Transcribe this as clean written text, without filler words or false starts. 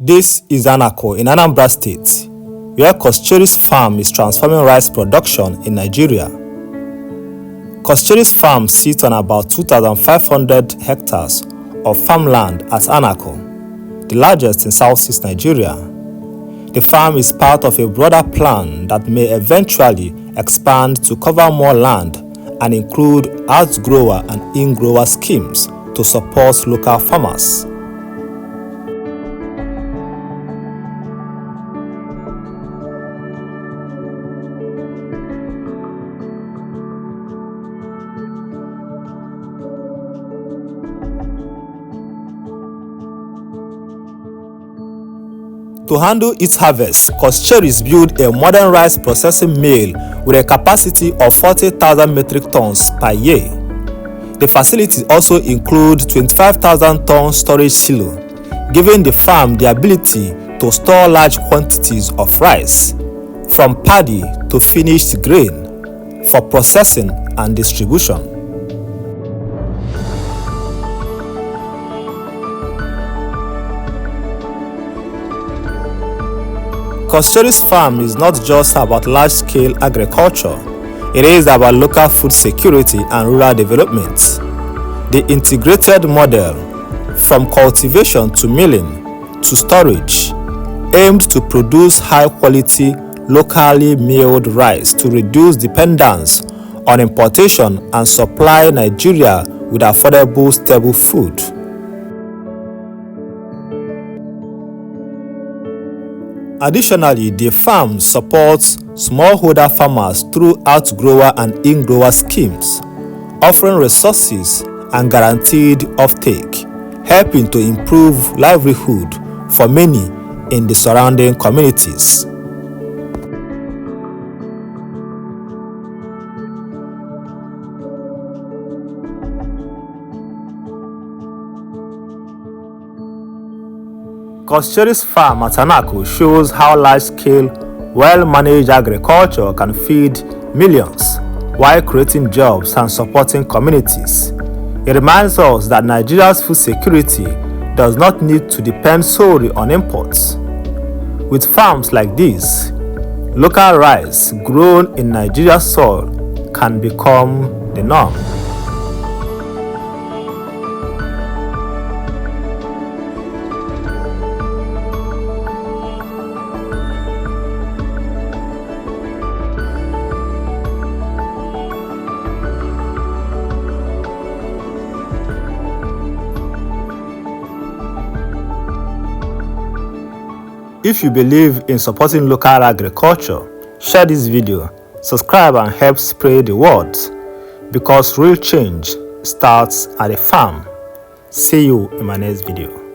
This is Anaku in Anambra State, where Coscharis Farm is transforming rice production in Nigeria. Coscharis Farm sits on about 2,500 hectares of farmland at Anaku, the largest in southeast Nigeria. The farm is part of a broader plan that may eventually expand to cover more land and include outgrower and in-grower schemes to support local farmers. To handle its harvest, Coscharis built a modern rice processing mill with a capacity of 40,000 metric tons per year. The facility also includes 25,000 ton storage silo, giving the farm the ability to store large quantities of rice, from paddy to finished grain, for processing and distribution. Coscharis Farm is not just about large-scale agriculture, it is about local food security and rural development. The integrated model, from cultivation to milling to storage, aimed to produce high-quality, locally milled rice to reduce dependence on importation and supply Nigeria with affordable, stable food. Additionally, the farm supports smallholder farmers through outgrower and in-grower schemes, offering resources and guaranteed offtake, helping to improve livelihood for many in the surrounding communities. Coscharis Farm at Anaku shows how large-scale, well-managed agriculture can feed millions while creating jobs and supporting communities. It reminds us that Nigeria's food security does not need to depend solely on imports. With farms like these, local rice grown in Nigeria's soil can become the norm. If you believe in supporting local agriculture, share this video, subscribe and help spread the word, because real change starts at a farm. See you in my next video.